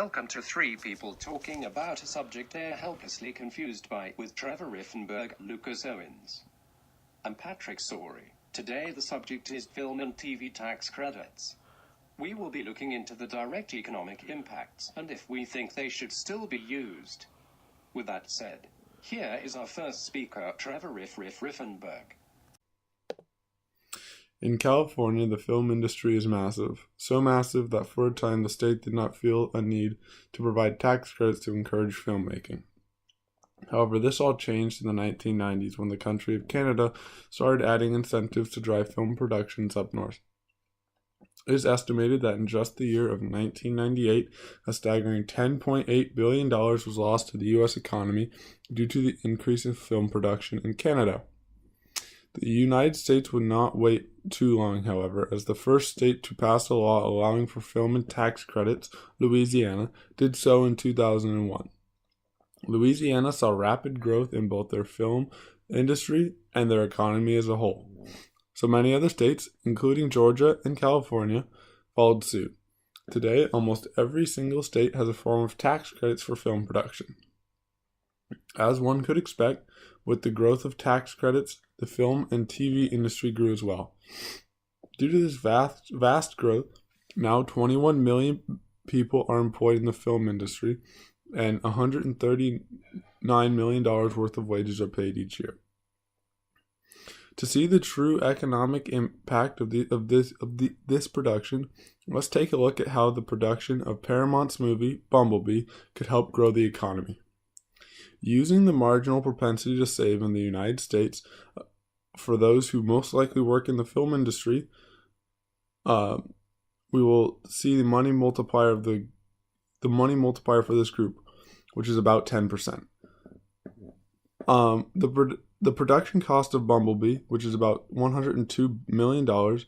Welcome to Three People Talking About a Subject They're Helplessly Confused By, with Trevor Riffenberg, Lucas Owens. I'm Patrick Sorey. Today the subject is film and TV tax credits. We will be looking into the direct economic impacts and if we think they should still be used. With that said, here is our first speaker, Trevor Riffenberg. In California, the film industry is massive, so massive that for a time the state did not feel a need to provide tax credits to encourage filmmaking. However, this all changed in the 1990s when the country of Canada started adding incentives to drive film productions up north. It is estimated that in just the year of 1998, a staggering $10.8 billion was lost to the U.S. economy due to the increase in film production in Canada. The United States would not wait too long, however, as the first state to pass a law allowing for film and tax credits, Louisiana, did so in 2001. Louisiana saw rapid growth in both their film industry and their economy as a whole. So many other states, including Georgia and California, followed suit. Today, almost every single state has a form of tax credits for film production. As one could expect, with the growth of tax credits, the film and TV industry grew as well. Due to this vast growth, now 21 million people are employed in the film industry, and $139 million worth of wages are paid each year. To see the true economic impact of this production, let's take a look at how the production of Paramount's movie Bumblebee could help grow the economy. Using the marginal propensity to save in the United States for those who most likely work in the film industry, we will see the money multiplier for this group, which is about 10%. The production cost of Bumblebee, which is about $102 million,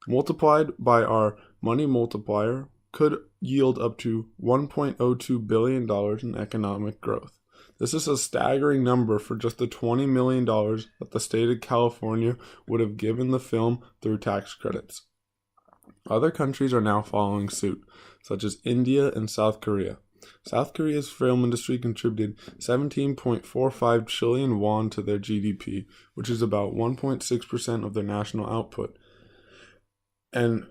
multiplied by our money multiplier, could yield up to $1.02 billion in economic growth. This is a staggering number for just the $20 million that the state of California would have given the film through tax credits. Other countries are now following suit, such as India and South Korea. South Korea's film industry contributed 17.45 trillion won to their GDP, which is about 1.6% of their national output, and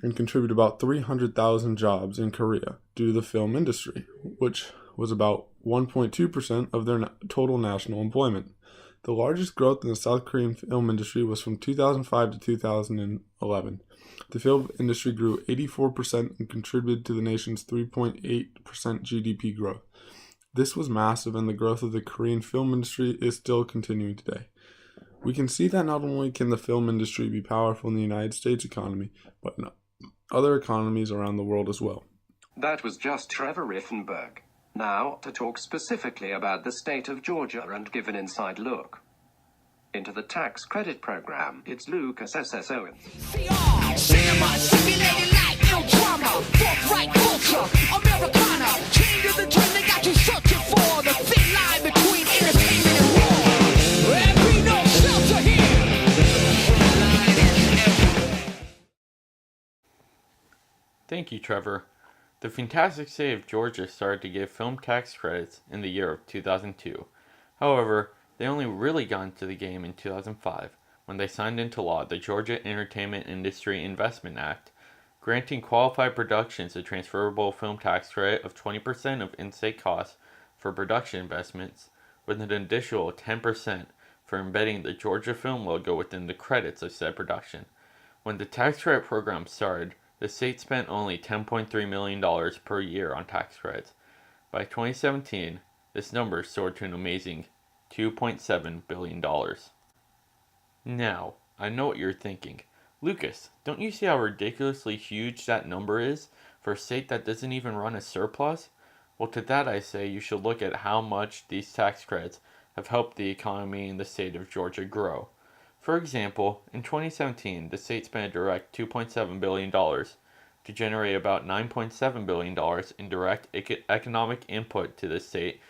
contributed about 300,000 jobs in Korea due to the film industry, which was about 1.2% of their total national employment. The largest growth in the South Korean film industry was from 2005 to 2011. The film industry grew 84% and contributed to the nation's 3.8% GDP growth. This was massive, and the growth of the Korean film industry is still continuing today. We can see that not only can the film industry be powerful in the United States economy, but in other economies around the world as well. That was just Trevor Riffenberg. Now, to talk specifically about the state of Georgia and give an inside look into the tax credit program, it's Lucas Owens. Cinema, simulated life, no drama, forthright culture, Americana, came to the dream they got you searching for, the thin line between entertainment and war. There be no shelter here. Thank you, Trevor. The fantastic state of Georgia started to give film tax credits in the year of 2002. However, they only really got into the game in 2005 when they signed into law the Georgia Entertainment Industry Investment Act, granting qualified productions a transferable film tax credit of 20% of in-state costs for production investments, with an additional 10% for embedding the Georgia film logo within the credits of said production. When the tax credit program started, the state spent only $10.3 million per year on tax credits. By 2017, this number soared to an amazing $2.7 billion. Now, I know what you're thinking. Lucas, don't you see how ridiculously huge that number is for a state that doesn't even run a surplus? Well, to that I say you should look at how much these tax credits have helped the economy in the state of Georgia grow. For example, in 2017, the state spent a direct $2.7 billion to generate about $9.7 billion in direct economic input to the state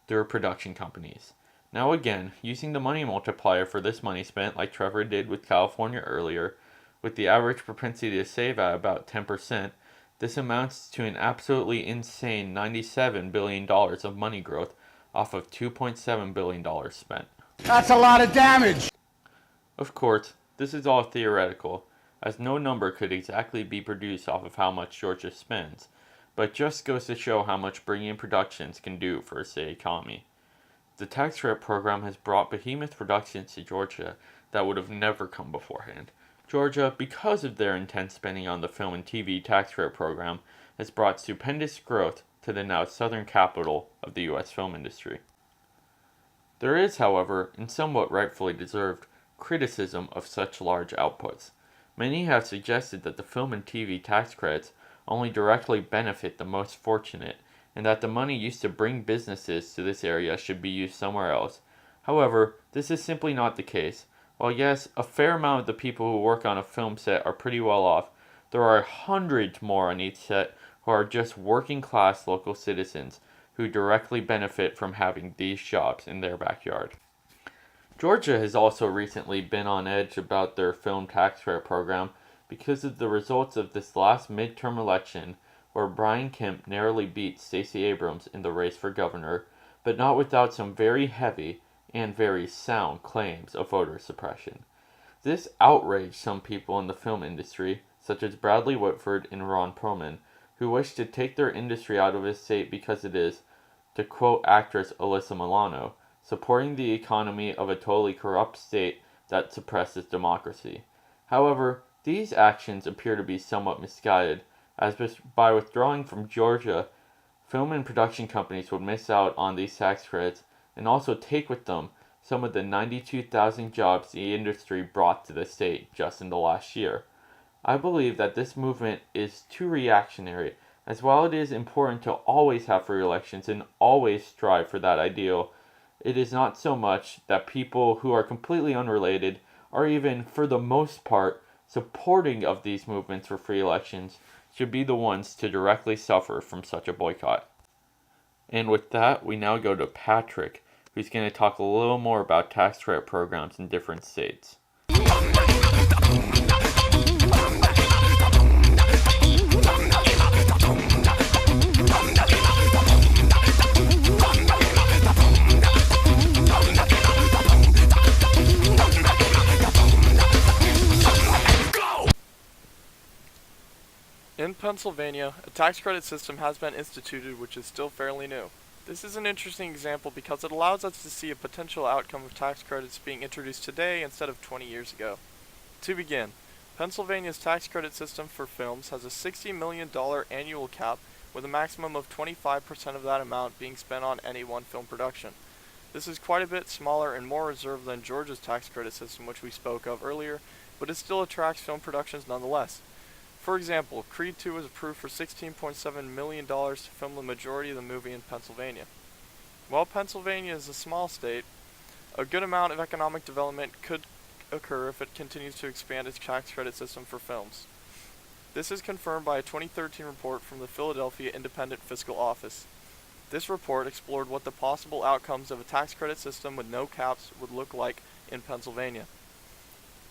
through production companies. Now again, using the money multiplier for this money spent like Trevor did with California earlier, with the average propensity to save at about 10%, This amounts to an absolutely insane $97 billion of money growth off of $2.7 billion spent. That's a lot of damage! Of course, this is all theoretical, as no number could exactly be produced off of how much Georgia spends, but it just goes to show how much bringing in productions can do for a state economy. The tax credit program has brought behemoth productions to Georgia that would have never come beforehand. Georgia, because of their intense spending on the film and TV tax credit program, has brought stupendous growth to the now southern capital of the U.S. film industry. There is, however, and somewhat rightfully deserved, criticism of such large outputs. Many have suggested that the film and TV tax credits only directly benefit the most fortunate, and that the money used to bring businesses to this area should be used somewhere else. However, this is simply not the case. While yes, a fair amount of the people who work on a film set are pretty well off, there are hundreds more on each set who are just working class local citizens who directly benefit from having these jobs in their backyard. Georgia has also recently been on edge about their film tax credit program because of the results of this last midterm election where Brian Kemp narrowly beat Stacey Abrams in the race for governor, but not without some very heavy and very sound claims of voter suppression. This outraged some people in the film industry, such as Bradley Whitford and Ron Perlman, who wish to take their industry out of his state because it is, to quote actress Alyssa Milano, supporting the economy of a totally corrupt state that suppresses democracy. However, these actions appear to be somewhat misguided, as by withdrawing from Georgia, film and production companies would miss out on these tax credits and also take with them some of the 92,000 jobs the industry brought to the state just in the last year. I believe that this movement is too reactionary, as while it is important to always have free elections and always strive for that ideal, it is not so much that people who are completely unrelated or even, for the most part, supporting of these movements for free elections should be the ones to directly suffer from such a boycott. And with that, we now go to Patrick, who's going to talk a little more about tax credit programs in different states. In Pennsylvania, a tax credit system has been instituted which is still fairly new. This is an interesting example because it allows us to see a potential outcome of tax credits being introduced today instead of 20 years ago. To begin, Pennsylvania's tax credit system for films has a $60 million annual cap with a maximum of 25% of that amount being spent on any one film production. This is quite a bit smaller and more reserved than Georgia's tax credit system, which we spoke of earlier, but it still attracts film productions nonetheless. For example, Creed 2 was approved for $16.7 million to film the majority of the movie in Pennsylvania. While Pennsylvania is a small state, a good amount of economic development could occur if it continues to expand its tax credit system for films. This is confirmed by a 2013 report from the Philadelphia Independent Fiscal Office. This report explored what the possible outcomes of a tax credit system with no caps would look like in Pennsylvania.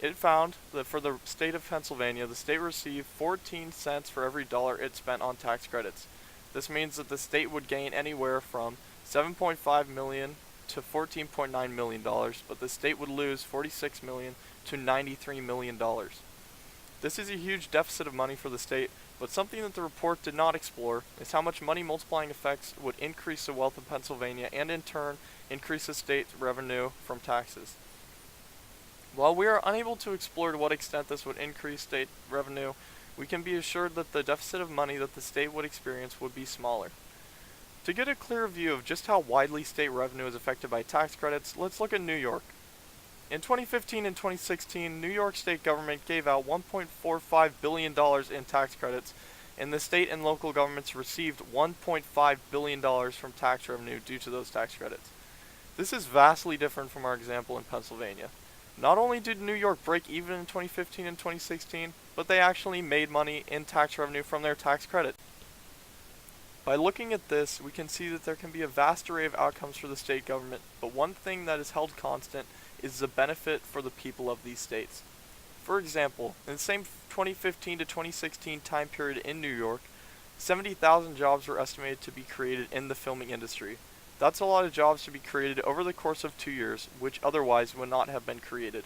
It found that for the state of Pennsylvania, the state received 14 cents for every dollar it spent on tax credits. This means that the state would gain anywhere from $7.5 million to $14.9 million, but the state would lose $46 million to $93 million. This is a huge deficit of money for the state, but something that the report did not explore is how much money multiplying effects would increase the wealth of Pennsylvania and in turn increase the state's revenue from taxes. While we are unable to explore to what extent this would increase state revenue, we can be assured that the deficit of money that the state would experience would be smaller. To get a clear view of just how widely state revenue is affected by tax credits, let's look at New York. In 2015 and 2016, New York state government gave out $1.45 billion in tax credits, and the state and local governments received $1.5 billion from tax revenue due to those tax credits. This is vastly different from our example in Pennsylvania. Not only did New York break even in 2015 and 2016, but they actually made money in tax revenue from their tax credit. By looking at this, we can see that there can be a vast array of outcomes for the state government, but one thing that is held constant is the benefit for the people of these states. For example, in the same 2015 to 2016 time period in New York, 70,000 jobs were estimated to be created in the filming industry. That's a lot of jobs to be created over the course of 2 years, which otherwise would not have been created.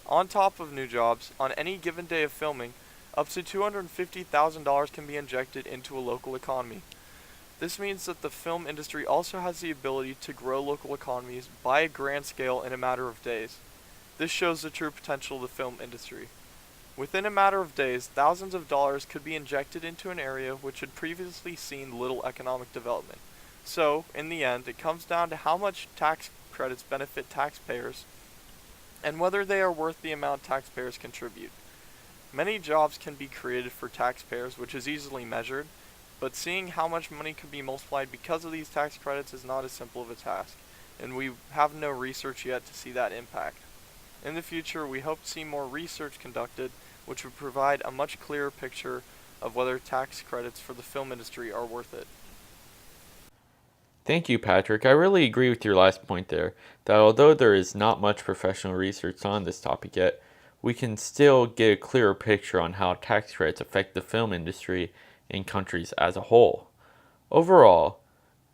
On top of new jobs, on any given day of filming, up to $250,000 can be injected into a local economy. This means that the film industry also has the ability to grow local economies by a grand scale in a matter of days. This shows the true potential of the film industry. Within a matter of days, thousands of dollars could be injected into an area which had previously seen little economic development. So, in the end, it comes down to how much tax credits benefit taxpayers and whether they are worth the amount taxpayers contribute. Many jobs can be created for taxpayers, which is easily measured, but seeing how much money could be multiplied because of these tax credits is not as simple of a task, and we have no research yet to see that impact. In the future, we hope to see more research conducted, which would provide a much clearer picture of whether tax credits for the film industry are worth it. Thank you, Patrick. I really agree with your last point there, that although there is not much professional research on this topic yet, we can still get a clearer picture on how tax credits affect the film industry in countries as a whole. Overall,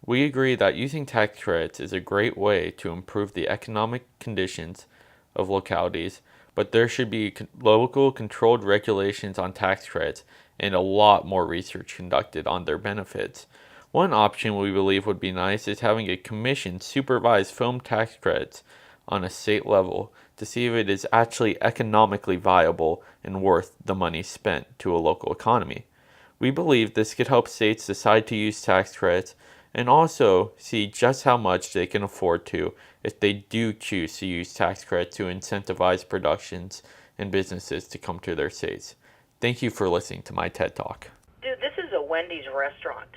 we agree that using tax credits is a great way to improve the economic conditions of localities, but there should be local controlled regulations on tax credits and a lot more research conducted on their benefits. One option we believe would be nice is having a commission supervise film tax credits on a state level to see if it is actually economically viable and worth the money spent to a local economy. We believe this could help states decide to use tax credits and also see just how much they can afford to if they do choose to use tax credits to incentivize productions and businesses to come to their states. Thank you for listening to my TED Talk. Dude, this is a Wendy's restaurant.